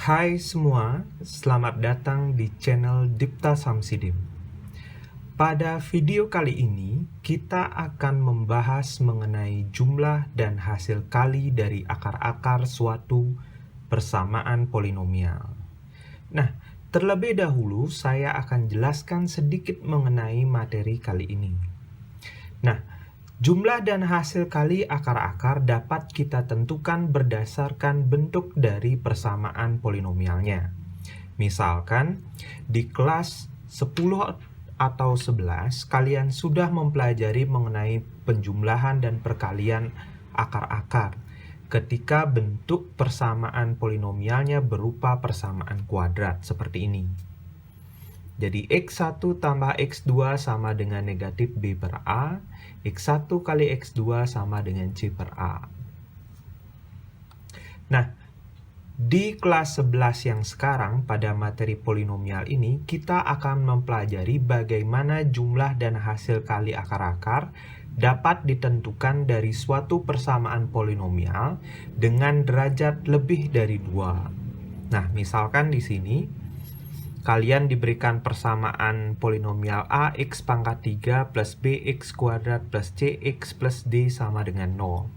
Hai semua, selamat datang di channel Dipta Samsidim. Pada video kali ini, kita akan membahas mengenai jumlah dan hasil kali dari akar-akar suatu persamaan polinomial. Nah, terlebih dahulu saya akan jelaskan sedikit mengenai materi kali ini. Nah, jumlah dan hasil kali akar-akar dapat kita tentukan berdasarkan bentuk dari persamaan polinomialnya. Misalkan, di kelas 10 atau 11, kalian sudah mempelajari mengenai penjumlahan dan perkalian akar-akar ketika bentuk persamaan polinomialnya berupa persamaan kuadrat seperti ini. Jadi X1 tambah X2 sama dengan negatif B per A, X1 kali X2 sama dengan C per A. Nah, di kelas 11 yang sekarang pada materi polinomial ini, kita akan mempelajari bagaimana jumlah dan hasil kali akar-akar dapat ditentukan dari suatu persamaan polinomial dengan derajat lebih dari 2. Nah, misalkan di sini kalian diberikan persamaan polinomial A x pangkat 3 plus bx kuadrat plus cx plus d sama dengan 0.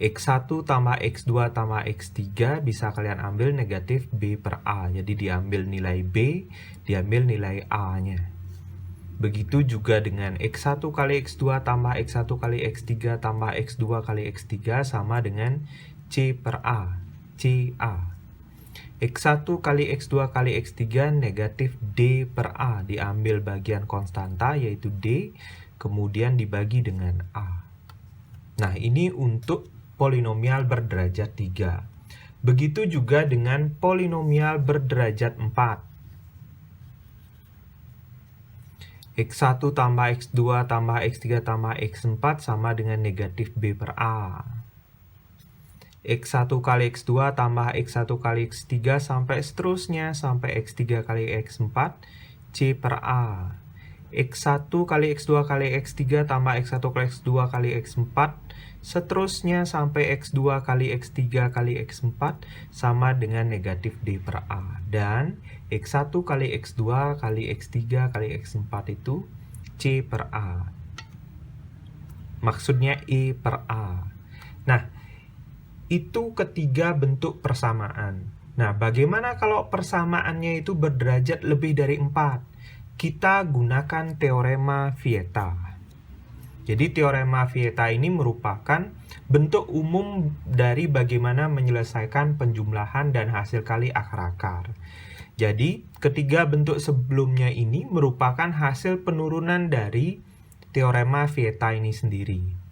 X1 tambah X2 tambah X3 bisa kalian ambil negatif B per A. Jadi diambil nilai B, diambil nilai A-nya. Begitu juga dengan X1 kali X2 tambah X1 kali X3 tambah X2 kali X3 sama dengan C per A, CA. X1 kali X2 kali X3 negatif D per A. Diambil bagian konstanta yaitu D, kemudian dibagi dengan A. Nah, ini untuk polinomial berderajat 3. Begitu juga dengan polinomial berderajat 4. X1 tambah X2 tambah X3 tambah X4 sama dengan negatif B per A. X1 kali X2 tambah X1 kali X3 sampai seterusnya sampai X3 kali X4 C per A. X1 kali X2 kali X3 tambah X1 kali X2 kali X4 seterusnya sampai X2 kali X3 kali X4 sama dengan negatif D per A. Dan X1 kali X2 kali X3 kali X4 itu C per A. Maksudnya E per A. Nah, itu ketiga bentuk persamaan. Nah, bagaimana kalau persamaannya itu berderajat lebih dari 4? Kita gunakan teorema Vieta. Jadi teorema Vieta ini merupakan bentuk umum dari bagaimana menyelesaikan penjumlahan dan hasil kali akar-akar. Jadi ketiga bentuk sebelumnya ini merupakan hasil penurunan dari teorema Vieta ini sendiri.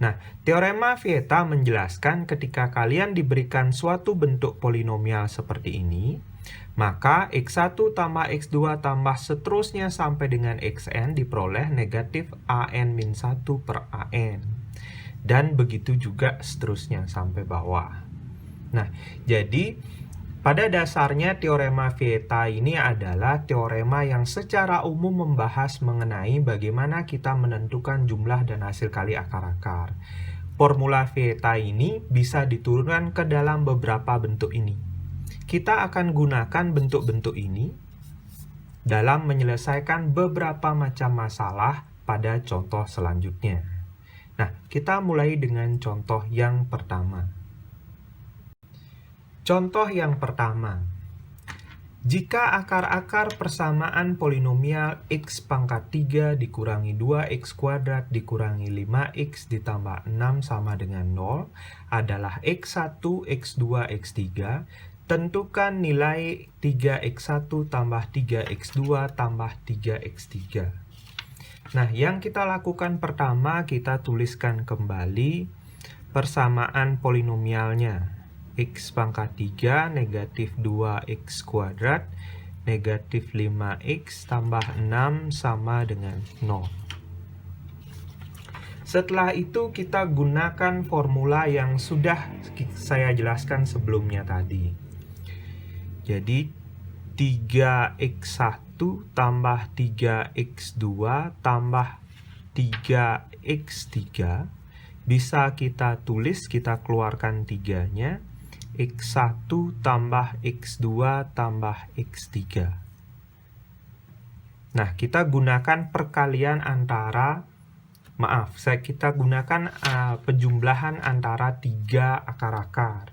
Nah, teorema Vieta menjelaskan ketika kalian diberikan suatu bentuk polinomial seperti ini, maka X1 tambah X2 tambah seterusnya sampai dengan Xn diperoleh negatif An-1 per An. Dan begitu juga seterusnya sampai bawah. Nah, jadi pada dasarnya teorema Vieta ini adalah teorema yang secara umum membahas mengenai bagaimana kita menentukan jumlah dan hasil kali akar-akar. Formula Vieta ini bisa diturunkan ke dalam beberapa bentuk ini. Kita akan gunakan bentuk-bentuk ini dalam menyelesaikan beberapa macam masalah pada contoh selanjutnya. Nah, kita mulai dengan contoh yang pertama. Contoh yang pertama, jika akar-akar persamaan polinomial x pangkat 3 dikurangi 2x kuadrat dikurangi 5x ditambah 6 sama dengan 0 adalah x1, x2, x3, tentukan nilai 3x1 tambah 3x2 tambah 3x3. Nah, yang kita lakukan pertama, kita tuliskan kembali persamaan polinomialnya. X pangkat 3 negatif 2x kuadrat negatif 5x tambah 6 sama dengan 0. Setelah itu kita gunakan formula yang sudah saya jelaskan sebelumnya tadi. Jadi 3x1 tambah 3x2 tambah 3x3 bisa kita tulis, kita keluarkan 3-nya. X1 tambah X2 tambah X3. Nah, kita gunakan perkalian antara, kita gunakan penjumlahan antara 3 akar-akar.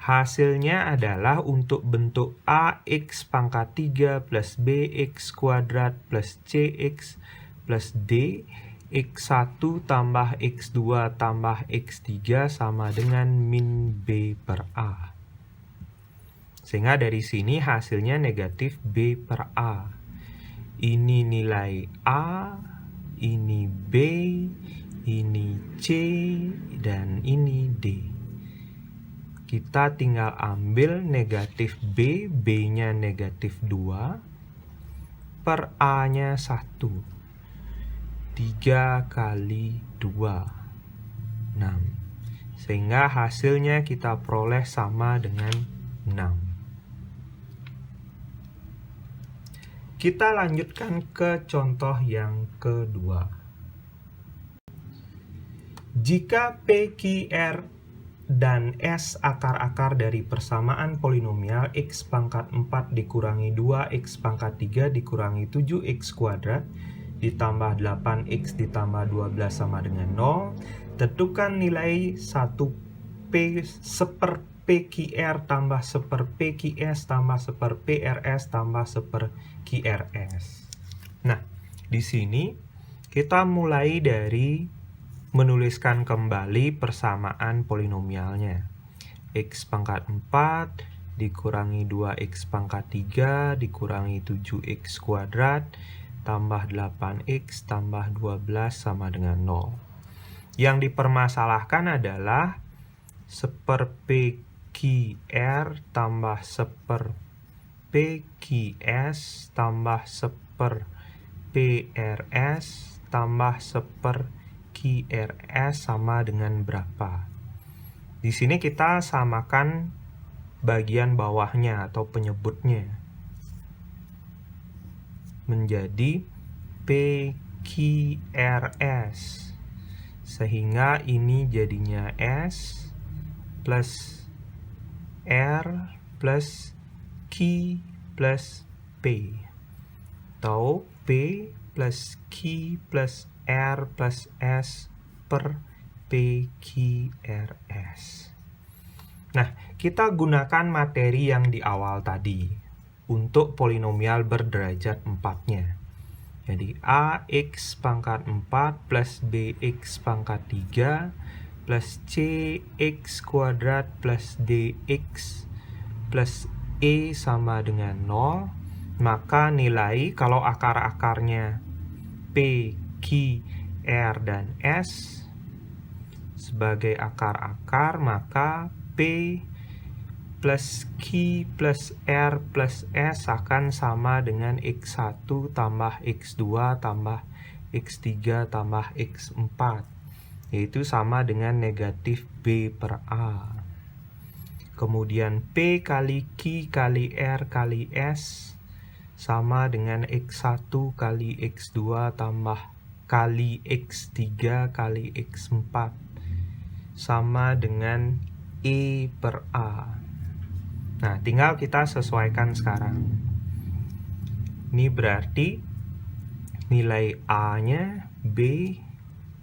Hasilnya adalah untuk bentuk AX pangkat 3 plus BX kuadrat plus CX plus D, X1 tambah X2 tambah X3 sama dengan min B per A. Sehingga dari sini hasilnya negatif B per A. Ini nilai A, ini B, ini C, dan ini D. Kita tinggal ambil negatif B, B-nya negatif 2, per A-nya 1. 3 kali 2, 6. Sehingga hasilnya kita peroleh sama dengan 6. Kita lanjutkan ke contoh yang kedua. Jika P, Q, R, dan S akar-akar dari persamaan polinomial X pangkat 4 dikurangi 2X pangkat 3 dikurangi 7X kuadrat ditambah 8X ditambah 12 sama dengan 0, tentukan nilai 1 P seper PQR tambah seper PQS tambah seper PRS tambah seper QRS. Nah, di sini kita mulai dari menuliskan kembali persamaan polinomialnya. X pangkat 4 dikurangi 2X pangkat 3 dikurangi 7X kuadrat tambah 8X tambah 12 sama dengan 0. Yang dipermasalahkan adalah seper PQR tambah seper PQS tambah seper PRS tambah seper QRS sama dengan berapa. Di sini kita samakan bagian bawahnya atau penyebutnya menjadi PQRS. Sehingga ini jadinya S plus R plus Q plus P. Atau P plus Q plus R plus S per PQRS. Nah, kita gunakan materi yang di awal tadi untuk polinomial berderajat 4-nya. Jadi AX pangkat 4 plus BX pangkat 3 plus CX kuadrat plus DX plus E sama dengan 0. Maka nilai kalau akar-akarnya P, Q, R, dan S sebagai akar-akar, maka P plus Q plus R plus S akan sama dengan X1 tambah X2 tambah X3 tambah X4, yaitu sama dengan negatif B per A. Kemudian P kali Q kali R kali S sama dengan X1 kali X2 tambah kali X3 kali X4 sama dengan E per A. Nah, tinggal kita sesuaikan sekarang. Ini berarti nilai A-nya B,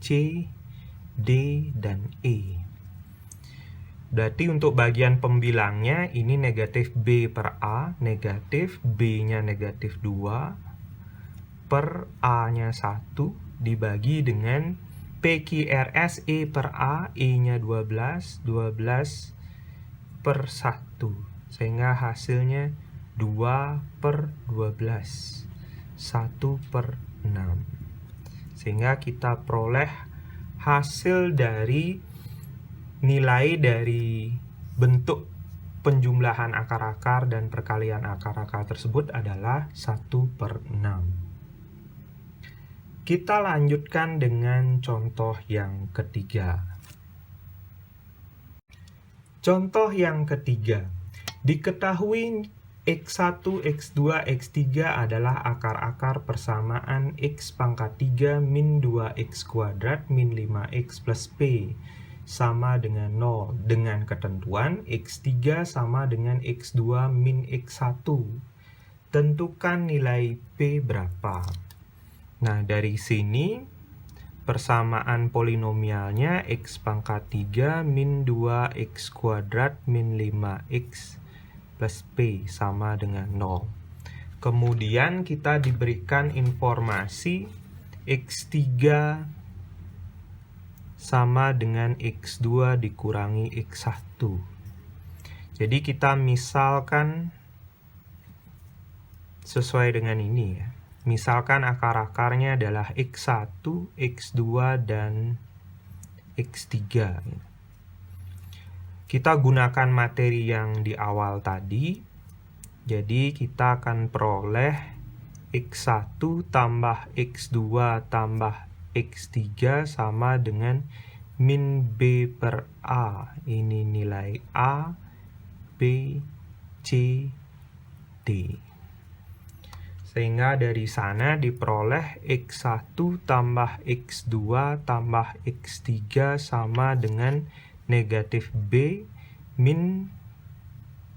C, D, dan E. Berarti untuk bagian pembilangnya ini negatif B per A, negatif, B-nya negatif 2, per A-nya 1, dibagi dengan PQRS E per A, E-nya 12, 12 per 1. Sehingga hasilnya 2 per 12, 1 per 6. Sehingga kita peroleh hasil dari nilai dari bentuk penjumlahan akar-akar dan perkalian akar-akar tersebut adalah 1 per 6. Kita lanjutkan dengan contoh yang ketiga. Contoh yang ketiga. Diketahui X1, X2, X3 adalah akar-akar persamaan X pangkat 3 min 2X kuadrat min 5X plus P. sama dengan 0 dengan ketentuan X3 sama dengan X2 min X1. Tentukan nilai P berapa. Nah, dari sini persamaan polinomialnya X pangkat 3 min 2X kuadrat min 5X plus P sama dengan 0. Kemudian kita diberikan informasi X3 sama dengan X2 dikurangi X1. Jadi kita misalkan sesuai dengan ini ya. Misalkan akar-akarnya adalah X1, X2, dan X3. Kita gunakan materi yang di awal tadi. Jadi kita akan peroleh X1 tambah X2 tambah X3 sama dengan min B per A. Ini nilai A, B, C, D. Sehingga dari sana diperoleh X1 tambah X2 tambah X3 sama dengan negatif B min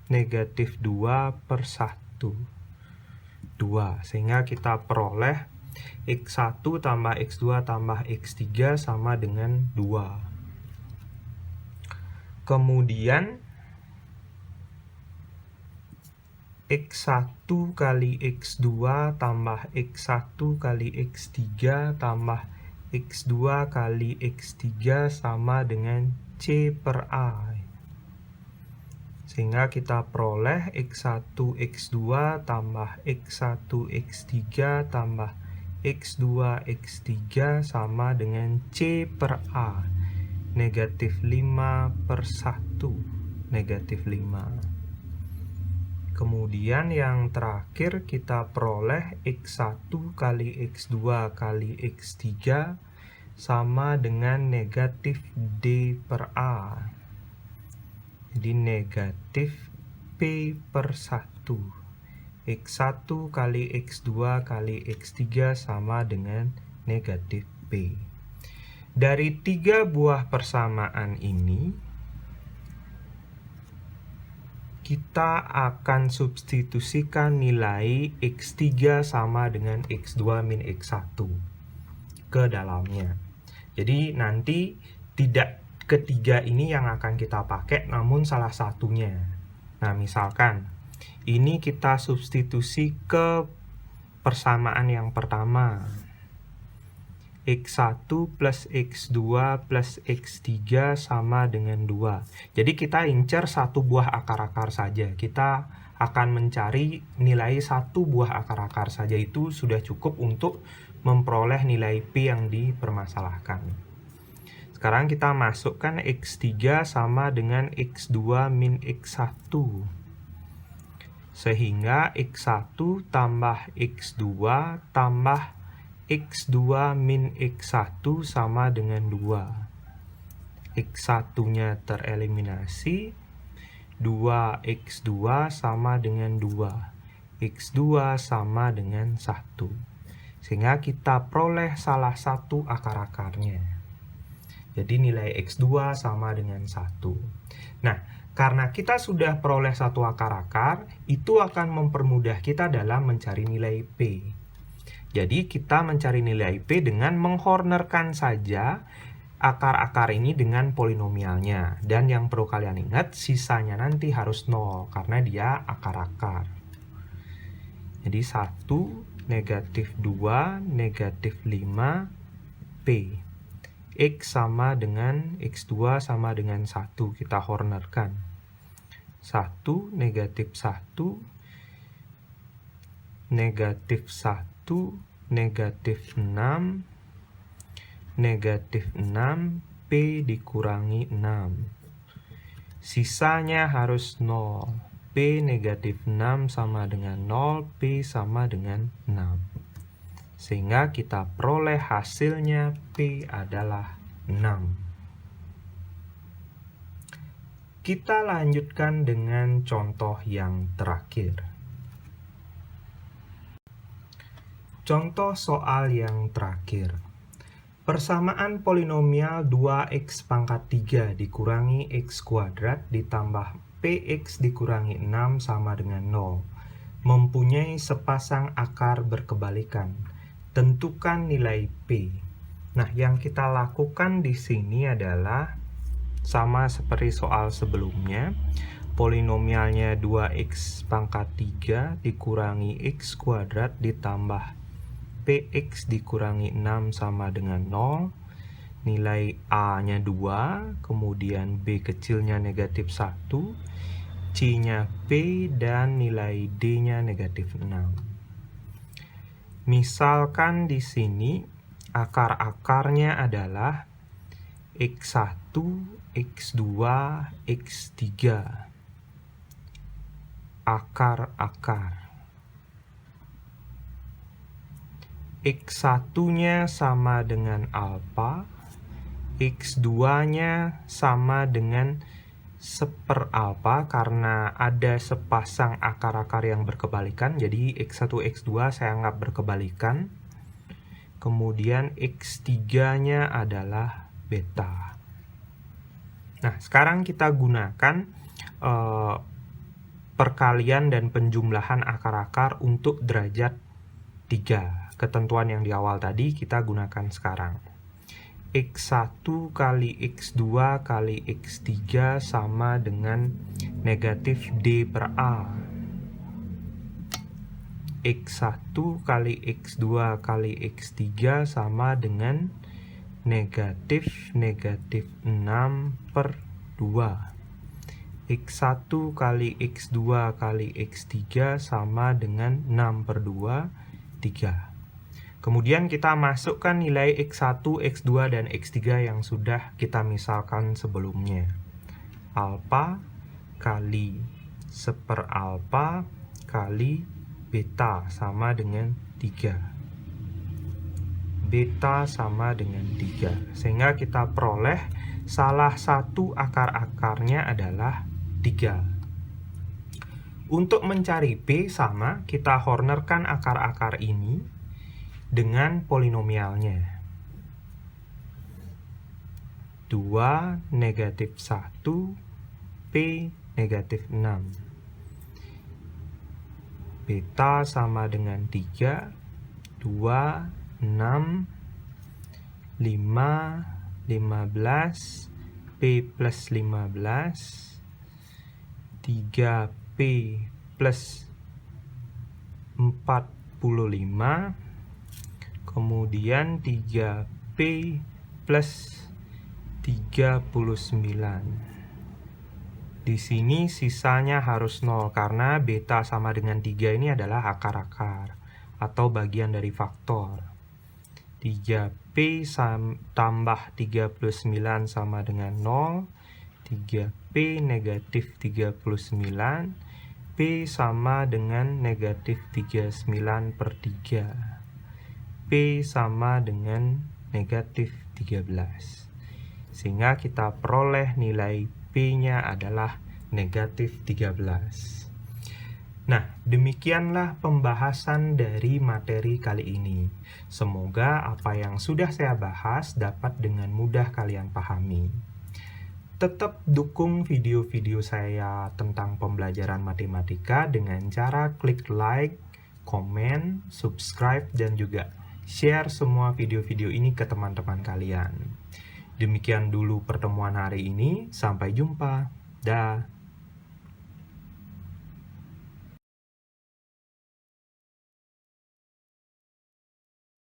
negatif 2 per 1. 2. Sehingga kita peroleh X1 tambah X2 tambah X3 sama dengan 2. Kemudian X1 kali X2 tambah X1 kali X3 tambah X2 kali X3 sama dengan C per A. Sehingga kita peroleh X1 X2 tambah X1 X3 tambah X2 X3 sama dengan C per A. Negatif 5 per 1. Negatif 5. Kemudian yang terakhir kita peroleh X1 kali X2 kali X3 sama dengan negatif D per A. Jadi negatif P per 1. X1 kali X2 kali X3 sama dengan negatif P. Dari 3 buah persamaan ini, kita akan substitusikan nilai X3 sama dengan X2 min X1 ke dalamnya. Jadi nanti tidak ketiga ini yang akan kita pakai, namun salah satunya. Nah, misalkan ini kita substitusi ke persamaan yang pertama. X1 plus X2 plus X3 sama dengan 2. Jadi kita incar satu buah akar-akar saja. Kita akan mencari nilai satu buah akar-akar saja. Itu sudah cukup untuk memperoleh nilai P yang dipermasalahkan. Sekarang kita masukkan X3 sama dengan X2 min X1. Sehingga X1 tambah X2 tambah X2 min X1 sama dengan 2. X1-nya tereliminasi. 2X2 sama dengan 2. X2 sama dengan 1. Sehingga kita peroleh salah satu akar-akarnya. Jadi nilai X2 sama dengan 1. Nah, karena kita sudah peroleh satu akar-akar, itu akan mempermudah kita dalam mencari nilai P. Jadi kita mencari nilai P dengan menghornerkan saja akar-akar ini dengan polinomialnya. Dan yang perlu kalian ingat, sisanya nanti harus 0 karena dia akar-akar. Jadi 1, negatif 2, negatif 5, P. X sama dengan X2 sama dengan 1. Kita hornerkan. 1, negatif 1, negatif 1, negatif 6, negatif 6, P dikurangi 6. Sisanya harus 0. P negatif 6 sama dengan 0, P sama dengan 6. Sehingga kita peroleh hasilnya P adalah 6. Kita lanjutkan dengan contoh yang terakhir. Contoh soal yang terakhir. Persamaan polinomial 2x pangkat 3 dikurangi x kuadrat ditambah px dikurangi 6 sama dengan 0. Mempunyai sepasang akar berkebalikan. Tentukan nilai P. Nah, yang kita lakukan di sini adalah sama seperti soal sebelumnya. Polinomialnya 2x pangkat 3 dikurangi x kuadrat ditambah px dikurangi 6 sama dengan 0. Nilai A-nya 2, kemudian B kecilnya negatif 1, C-nya P, dan nilai D-nya negatif 6. Misalkan di sini akar-akarnya adalah X1, X2, X3. Akar-akar. X1-nya sama dengan alfa, X2-nya sama dengan seperalfa karena ada sepasang akar-akar yang berkebalikan, jadi X1, X2 saya anggap berkebalikan. Kemudian X3-nya adalah beta. Nah, sekarang kita gunakan perkalian dan penjumlahan akar-akar untuk derajat 3. Ketentuan yang di awal tadi kita gunakan sekarang. X1 kali X2 kali X3 sama dengan negatif D per A. X1 kali X2 kali X3 sama dengan negatif 6 per 2. X1 kali X2 kali X3 sama dengan 6 per 2, 3. Kemudian kita masukkan nilai X1, X2, dan X3 yang sudah kita misalkan sebelumnya. Alfa kali seperalfa kali beta sama dengan 3. Beta sama dengan 3. Sehingga kita peroleh salah satu akar-akarnya adalah 3. Untuk mencari P sama, kita hornerkan akar-akar ini dengan polinomialnya. 2 negatif 1 P negatif 6. Beta sama dengan 3, 2, 6, 5, 15, P plus 15, 3P plus 45, kemudian 3P plus 39. Di sini sisanya harus 0 karena beta sama dengan 3 ini adalah akar-akar atau bagian dari faktor. 3P tambah 39 sama dengan 0. 3P negatif 39. P sama dengan negatif 39 per 3. P sama dengan negatif 13. Sehingga kita peroleh nilai P-nya adalah negatif 13. Nah, demikianlah pembahasan dari materi kali ini. Semoga apa yang sudah saya bahas dapat dengan mudah kalian pahami. Tetap dukung video-video saya tentang pembelajaran matematika dengan cara klik like, komen, subscribe, dan juga share semua video-video ini ke teman-teman kalian. Demikian dulu pertemuan hari ini. Sampai jumpa. Dah.